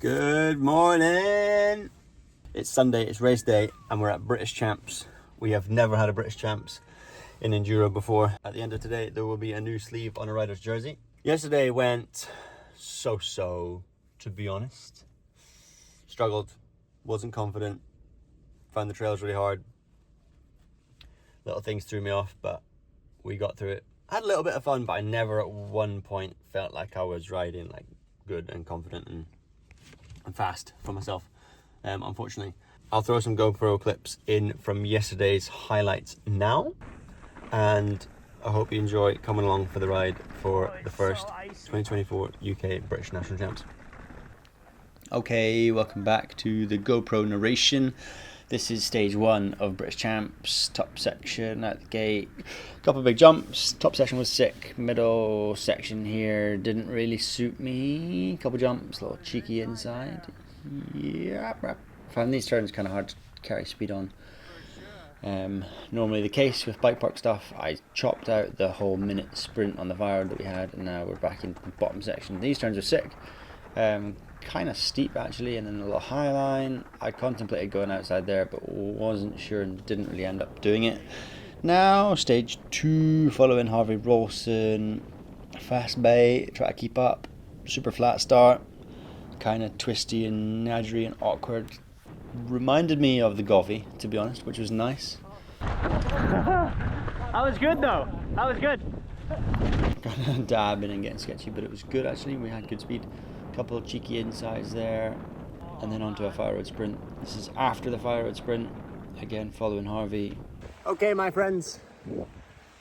Good morning! It's Sunday, it's race day, and we're at British Champs. We have never had a British Champs in Enduro before. At the end of today, there will be a new sleeve on a rider's jersey. Yesterday went so, to be honest. Struggled, wasn't confident, found the trails really hard. Little things threw me off, but we got through it. I had a little bit of fun, but I never at one point felt like I was riding like good and confident and fast for myself, unfortunately. I'll throw some GoPro clips in from yesterday's highlights now, and I hope you enjoy coming along for the ride for the first 2024 UK British National Champs. Okay, welcome back to the GoPro narration. This is stage one of British Champs, top section at the gate. A couple of big jumps. Top section was sick. Middle section here didn't really suit me. Couple jumps, a little cheeky inside. Yeah, found these turns kind of hard to carry speed on. Normally the case with bike park stuff. I chopped out the whole minute sprint on the fire road that we had, and now we're back into the bottom section. These turns are sick. Kind of steep actually, and then a little high line. I contemplated going outside there, but wasn't sure and didn't really end up doing it. Now stage two, following Harvey Rolson, fast bait, try to keep up, super flat start, kind of twisty and nadgery and awkward. Reminded me of the Govy, to be honest, which was nice. That was good though, that was good. Kind of dabbing and getting sketchy, but it was good actually. We had good speed. Couple of cheeky insides there, and then onto a fire road sprint. This is after the fire road sprint, again following Harvey. Okay my friends,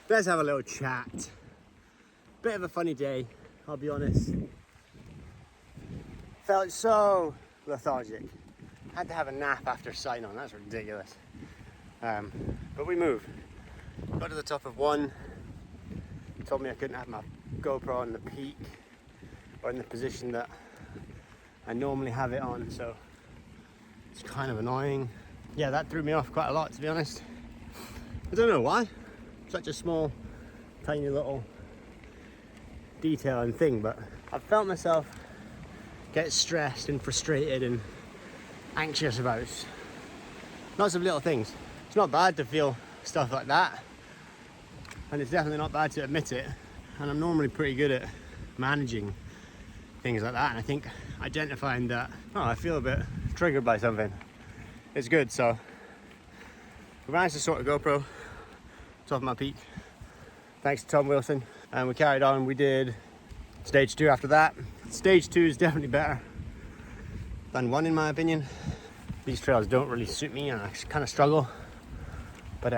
let's have a little chat. Bit of a funny day, I'll be honest. Felt so lethargic. Had to have a nap after sign on, that's ridiculous. But we moved. Got to the top of one. Told me I couldn't have my GoPro on the peak or in the position that I normally have it on, so it's kind of annoying. Yeah, that threw me off quite a lot, to be honest. I don't know why. Such a small, tiny little detail and thing, but I felt myself get stressed and frustrated and anxious about lots of little things. It's not bad to feel stuff like that, and it's definitely not bad to admit it, and I'm normally pretty good at managing things like that, and I think identifying that, oh, I feel a bit triggered by something, it's good. So we managed to sort a GoPro top of my peak thanks to Tom Wilson, and we carried on. We did stage two after that. Stage two is definitely better than one in my opinion. These trails don't really suit me and I kind of struggle, but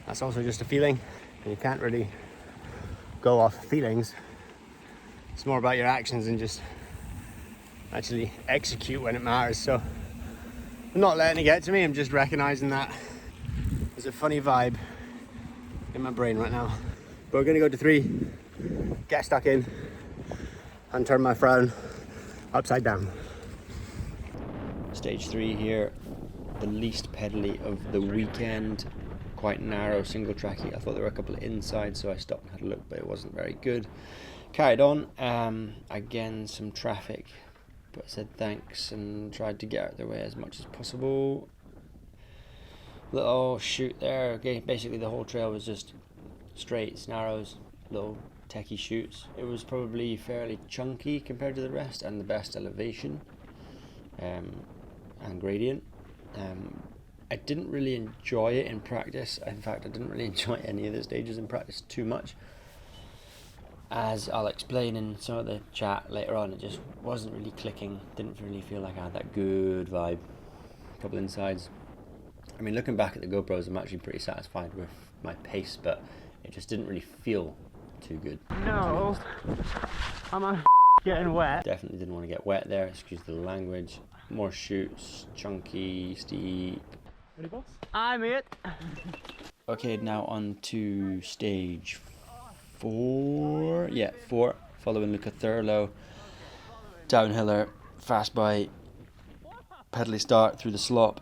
that's also just a feeling, and you can't really go off feelings. It's more about your actions and just actually execute when it matters. So I'm not letting it get to me, I'm just recognizing that there's a funny vibe in my brain right now. But we're gonna go to three, get stuck in, and turn my frown upside down. Stage three here, the least pedally of the weekend. Quite narrow, single tracky. I thought there were a couple of insides, so I stopped and had a look, but it wasn't very good. Carried on, again some traffic, but I said thanks and tried to get out of their way as much as possible. Little shoot there, okay, basically the whole trail was just straights, narrows, little techie shoots. It was probably fairly chunky compared to the rest, and the best elevation and gradient. I didn't really enjoy it in practice. In fact, I didn't really enjoy any of the stages in practice too much. As I'll explain in some of the chat later on, it just wasn't really clicking. Didn't really feel like I had that good vibe. A couple insides. I mean, looking back at the GoPros, I'm actually pretty satisfied with my pace, but it just didn't really feel too good. No, I'm getting wet. Definitely didn't want to get wet there, excuse the language. More shoots, chunky, steep. Ready, boss? I'm it. Okay, now on to stage four. Yeah, four. Following Luca Thurlow. Downhiller, fast bite, pedally start through the slop.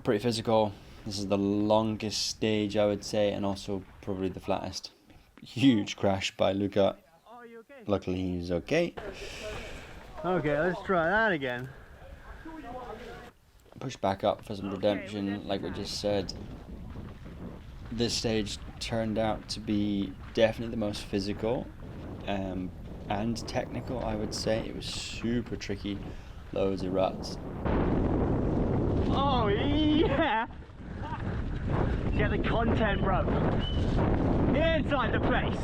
Pretty physical. This is the longest stage, I would say, and also probably the flattest. Huge crash by Luca. Luckily he's okay. Okay, let's try that again. Push back up for some redemption, like we just said. This stage turned out to be definitely the most physical and technical, I would say. It was super tricky, loads of ruts. Oh yeah! Get the content, bro. Inside the place.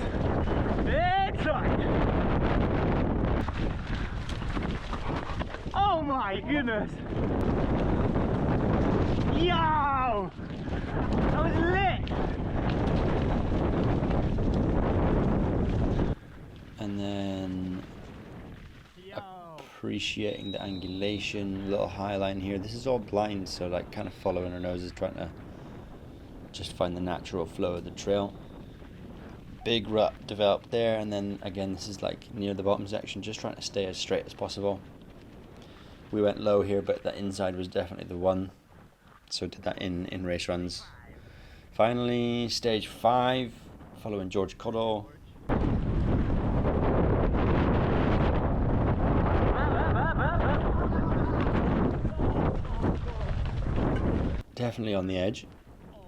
Inside. Oh my goodness. Yo! That was lit. And then appreciating the angulation, little high line here. This is all blind, so like kind of following our noses, trying to just find the natural flow of the trail. Big rut developed there, and then again this is like near the bottom section, just trying to stay as straight as possible. We went low here, but the inside was definitely the one, so did that in race runs. Finally, stage 5, following George Cuddle. Definitely on the edge,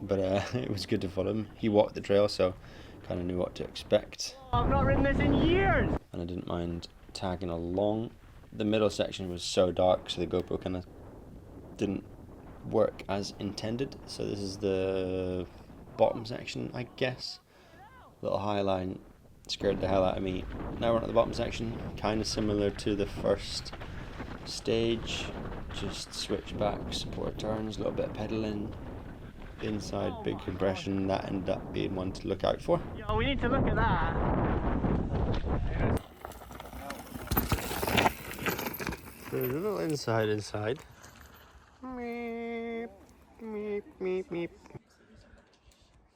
but it was good to follow him. He walked the trail, so kind of knew what to expect. I've not ridden this in years. And I didn't mind tagging along. The middle section was so dark, so the GoPro kind of didn't work as intended. So this is the bottom section, I guess. Little high line scared the hell out of me. Now we're at the bottom section, kind of similar to the first stage. Just switch back, support turns, a little bit of pedaling. Inside, big compression. That ended up being one to look out for. Yo, we need to look at that. There's a little inside. Meep, meep, meep, meep.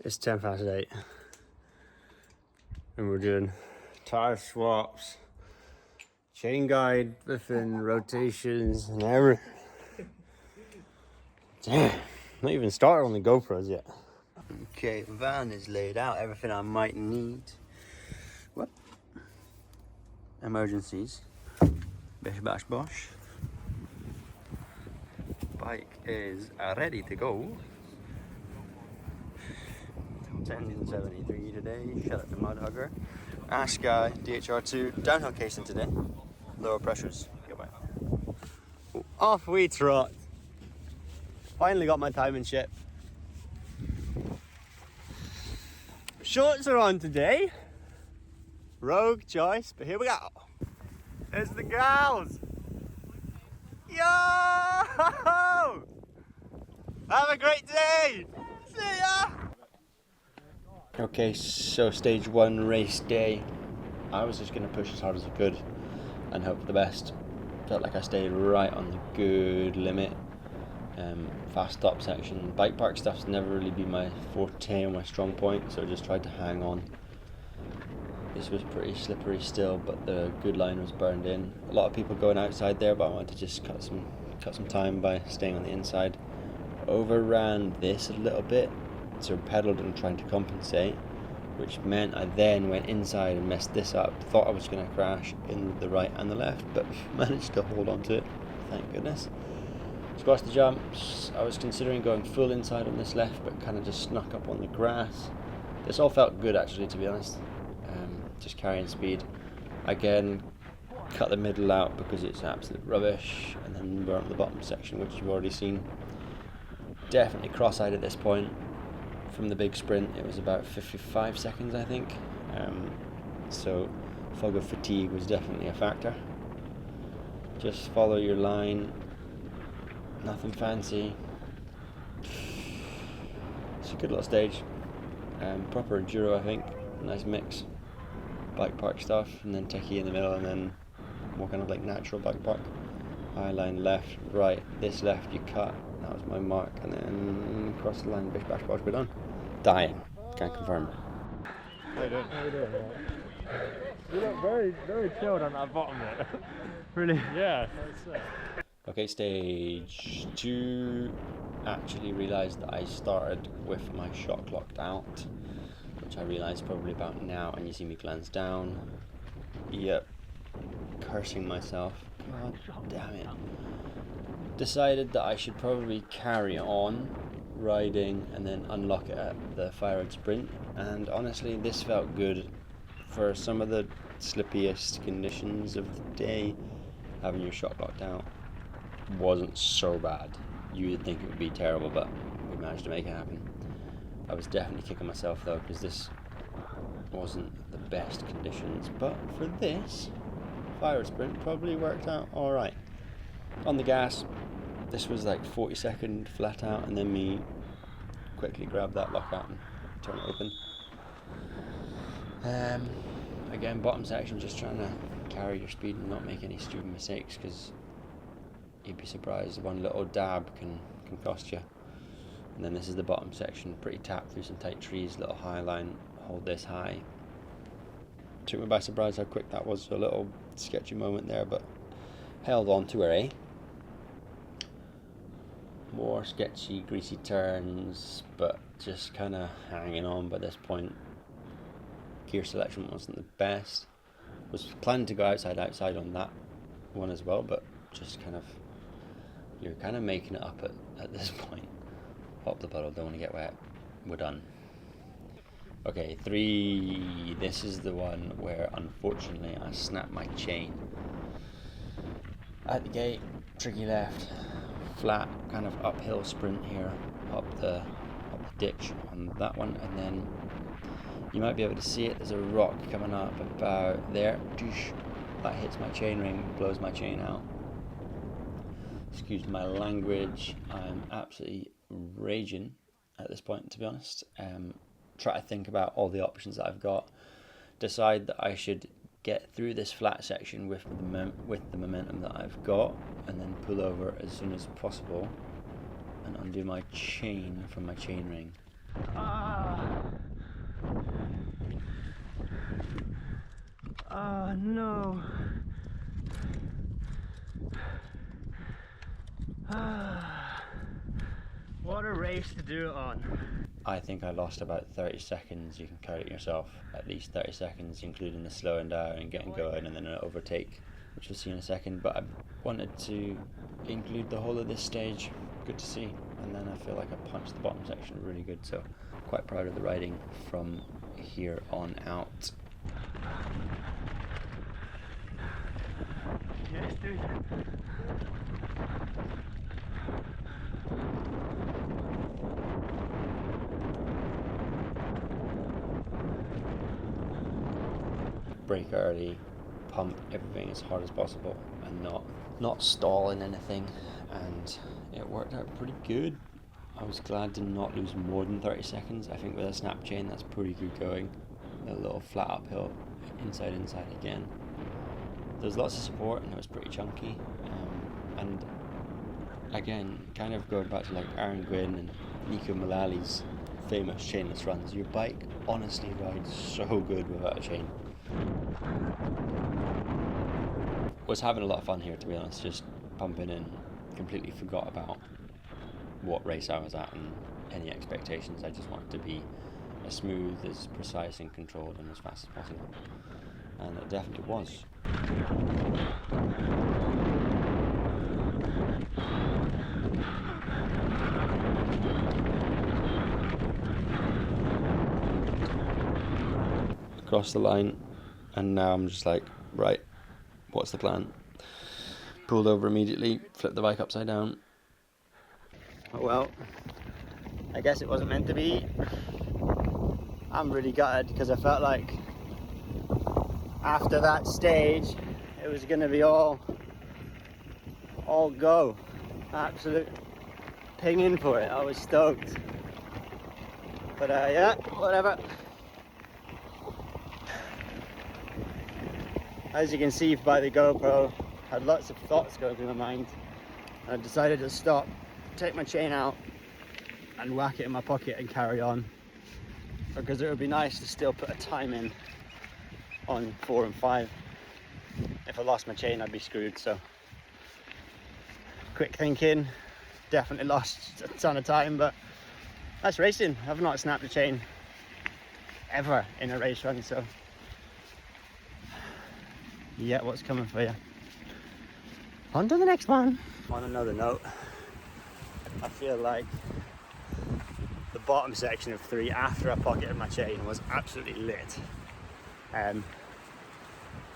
It's 8:10, and we're doing tire swaps, chain guide, lifting, rotations, and everything. Damn, not even started on the GoPros yet. Okay, van is laid out, everything I might need. What? Emergencies. Bish bash bosh. Bike is ready to go. 1073 today. Shout out to Mudhugger. Ash Guy, DHR2. Downhill casing today. Lower pressures. Goodbye. Off we trot. Finally got my time and shit. Shorts are on today. Rogue choice, but here we go. There's the gals. Yo! Have a great day. See ya. Okay, so stage 1 race day. I was just going to push as hard as I could and hope for the best. Felt like I stayed right on the good limit. Fast stop section, bike park stuff's never really been my forte or my strong point, so I just tried to hang on. This was pretty slippery still, but the good line was burned in. A lot of people going outside there, but I wanted to just cut some time by staying on the inside. Overran this a little bit, so pedaled and trying to compensate, which meant I then went inside and messed this up. Thought I was going to crash in the right and the left, but managed to hold on to it, thank goodness. Squashed the jumps. I was considering going full inside on this left, but kind of just snuck up on the grass. This all felt good actually, to be honest. Just carrying speed. Again, cut the middle out because it's absolute rubbish, and then we're on the bottom section, which you've already seen. Definitely cross-eyed at this point. From the big sprint, it was about 55 seconds, I think. So fog of fatigue was definitely a factor. Just follow your line. Nothing fancy. It's a good little stage. Proper enduro, I think. Nice mix. Bike park stuff, and then techie in the middle, and then more kind of like natural bike park. High line left, right. This left you cut. That was my mark, and then cross the line. Bish bash bosh, we're done. Dying. Can't confirm. How you doing? You look very, very chilled on that bottom there. Really? Yeah. Okay, stage 2. Actually realised that I started with my shot clocked out, which I realised probably about now, and you see me glance down. Yep. Cursing myself God damn it. Decided that I should probably carry on riding and then unlock it at the fire road sprint, and honestly this felt good. For some of the slippiest conditions of the day, having your shock locked out wasn't so bad. You would think it would be terrible, but we managed to make it happen. I was definitely kicking myself though, because this wasn't the best conditions, but for this fire road sprint probably worked out alright. On the gas, this was like 40-second flat out, and then me quickly grab that lockout and turn it open. Again, bottom section, just trying to carry your speed and not make any stupid mistakes, because you'd be surprised one little dab can cost you. And then this is the bottom section, pretty tapped through some tight trees, little high line, hold this high. Took me by surprise how quick that was, a little sketchy moment there, but held on to her, eh? More sketchy, greasy turns, but just kind of hanging on by this point. Gear selection wasn't the best. Was planning to go outside on that one as well, but just kind of, you're kind of making it up at this point. Pop the puddle, don't want to get wet. We're done. Okay, 3. This is the one where unfortunately I snapped my chain. At the gate, tricky left, flat kind of uphill sprint here, up the ditch on that one, and then you might be able to see it, there's a rock coming up about there. That hits my chain ring, blows my chain out. Excuse my language, I'm absolutely raging at this point, to be honest. Try to think about all the options that I've got. Decide that I should get through this flat section with the momentum that I've got, and then pull over as soon as possible and undo my chain from my chain ring. Oh no. What a race to do it on. I think I lost about 30 seconds. You can count it yourself. At least 30 seconds, including the slowing down and getting going, and then an overtake, which we'll see in a second. But I wanted to include the whole of this stage. Good to see. And then I feel like I punched the bottom section really good. So quite proud of the riding from here on out. Yes, dude. Brake early, pump everything as hard as possible, and not stall in anything, and it worked out pretty good. I was glad to not lose more than 30 seconds. I think with a snap chain that's pretty good going. A little flat uphill, inside again. There's lots of support and it was pretty chunky, and again, kind of going back to like Aaron Gwynn and Nico Mullally's famous chainless runs, your bike honestly rides so good without a chain. Was having a lot of fun here, to be honest, just pumping in, completely forgot about what race I was at and any expectations. I just wanted to be as smooth, as precise and controlled and as fast as possible, and it definitely was. Across the line, and now I'm just like, right, what's the plan? Pulled over immediately, flipped the bike upside down. Well, I guess it wasn't meant to be. I'm really gutted because I felt like after that stage it was going to be all go, absolute pinging for it. I was stoked, but yeah, whatever. As you can see by the GoPro, I had lots of thoughts going through my mind. I decided to stop, take my chain out and whack it in my pocket and carry on, because it would be nice to still put a time in on 4 and 5. If I lost my chain, I'd be screwed. So quick thinking, definitely lost a ton of time, but that's racing. I've not snapped a chain ever in a race run, so yeah, what's coming for you? On to the next one. On another note, I feel like the bottom section of 3 after I pocketed my chain was absolutely lit. And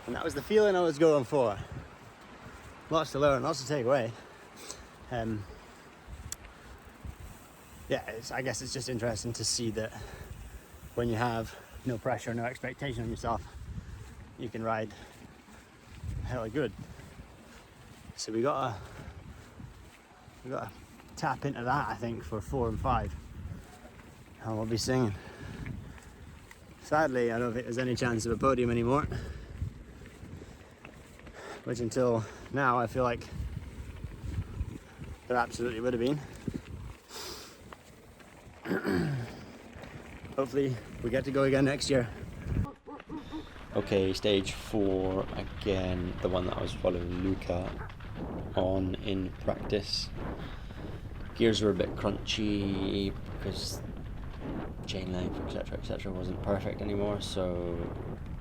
that was the feeling I was going for. Lots to learn, lots to take away. Yeah, I guess it's just interesting to see that when you have no pressure, no expectation on yourself, you can ride hella good. So we gotta tap into that, I think, for 4 and 5, and we'll be singing. Sadly, I don't think there's any chance of a podium anymore, which until now I feel like there absolutely would have been. Hopefully we get to go again next year. Okay, stage 4 again, the one that I was following Luca on in practice. Gears were a bit crunchy because chain length, etc., wasn't perfect anymore, so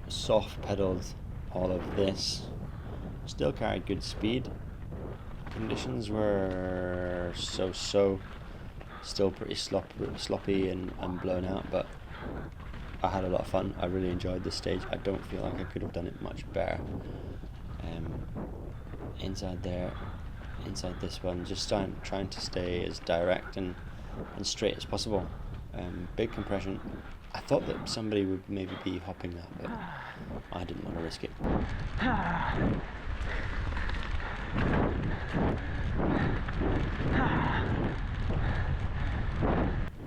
soft pedaled all of this. Still carried good speed. Conditions were so-so, still pretty sloppy and blown out, but I had a lot of fun. I really enjoyed this stage. I don't feel like I could have done it much better. Inside there, inside this one, just trying to stay as direct and straight as possible. Big compression. I thought that somebody would maybe be hopping that, but I didn't want to risk it.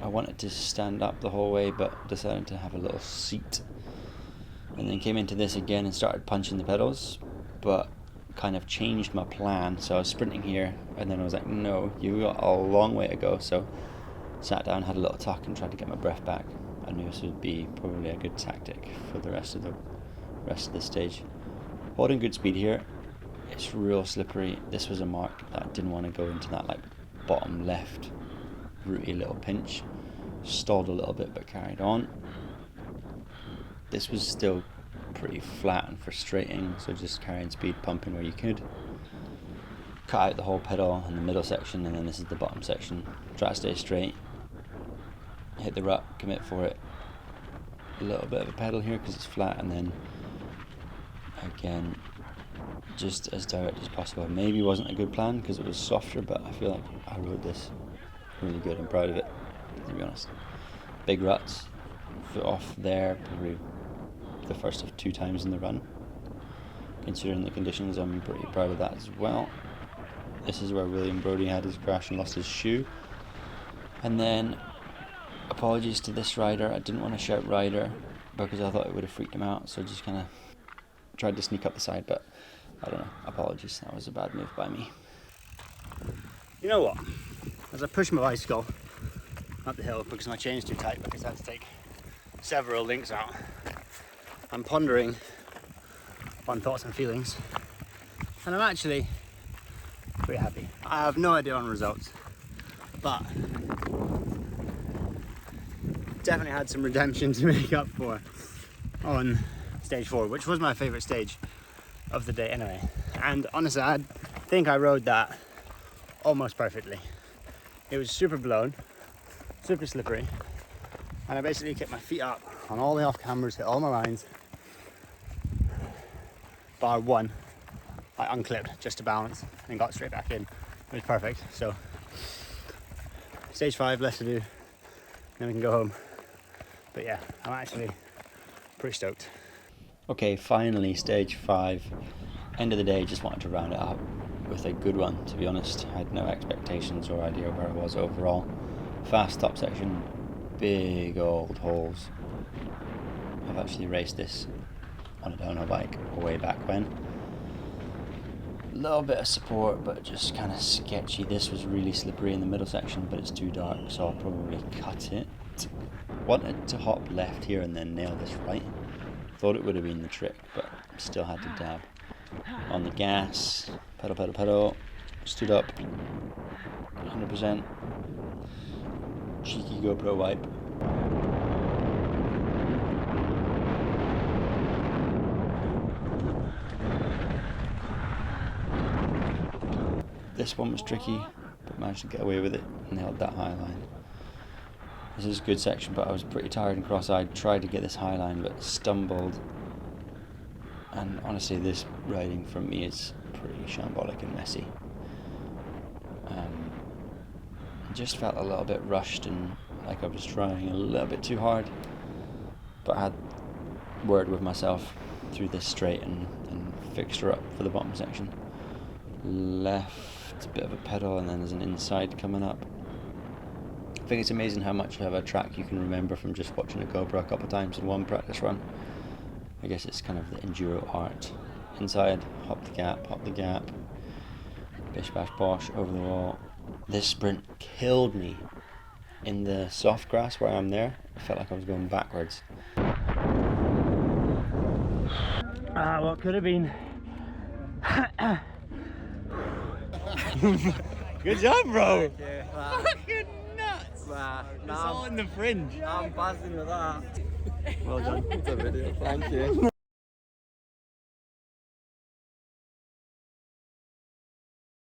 I wanted to stand up the whole way, but decided to have a little seat, and then came into this again and started punching the pedals, but kind of changed my plan. So I was sprinting here, and then I was like, no, you got a long way to go. So sat down, had a little talk, and tried to get my breath back. I knew this would be probably a good tactic for the rest of the stage. Holding good speed here. It's real slippery. This was a mark that I didn't want to go into that like bottom left rooty little pinch. Stalled a little bit but carried on. This was still pretty flat and frustrating, so just carrying speed, pumping where you could. Cut out the whole pedal in the middle section, and then this is the bottom section. Try to stay straight, hit the rut, commit for it. A little bit of a pedal here because it's flat, and then again just as direct as possible. Maybe wasn't a good plan because it was softer, but I feel like I rode this really good. I'm proud of it, to be honest. Big ruts, foot off there, probably the first of 2 times in the run. Considering the conditions, I'm pretty proud of that as well. This is where William Brodie had his crash and lost his shoe. And then, apologies to this rider, I didn't want to shout rider because I thought it would have freaked him out, so I just kind of tried to sneak up the side, but I don't know, apologies, that was a bad move by me. You know what? As I push my bicycle up the hill because my chain's too tight because I had to take several links out, I'm pondering on thoughts and feelings, and I'm actually pretty happy. I have no idea on results, but definitely had some redemption to make up for on stage 4, which was my favourite stage of the day anyway. And honestly, I think I rode that almost perfectly. It was super blown, super slippery, and I basically kept my feet up on all the off cameras, hit all my lines, bar 1. I unclipped just to balance and got straight back in. It was perfect. So stage 5 left to do, then we can go home. But yeah, I'm actually pretty stoked. Okay, finally stage 5. End of the day, just wanted to round it up with a good one, to be honest. I had no expectations or idea where I was overall. Fast top section, big old holes. I've actually raced this on a downhill bike way back when. A little bit of support, but just kind of sketchy. This was really slippery in the middle section, but it's too dark, so I'll probably cut it. Wanted to hop left here and then nail this right. Thought it would have been the trick, but still had to dab. On the gas, pedal, stood up, 100%. Cheeky GoPro wipe. This one was tricky, but managed to get away with it. Nailed that high line. This is a good section, but I was pretty tired and cross-eyed. Tried to get this high line, but stumbled. And honestly, this riding from me is pretty shambolic and messy. Just felt a little bit rushed and like I was trying a little bit too hard. But I had word with myself through this straight and fixed her up for the bottom section. Left a bit of a pedal, and then there's an inside coming up. I think it's amazing how much of a track you can remember from just watching a GoPro a couple of times in one practice run. I guess it's kind of the enduro art. Inside, hop the gap, bish bash bosh, over the wall. This sprint killed me in the soft grass where I'm there. I felt like I was going backwards. What could have been. Good job, bro. Fucking nuts. It's all in the fringe. I'm buzzing with that. Well done. It's a video. Thank you.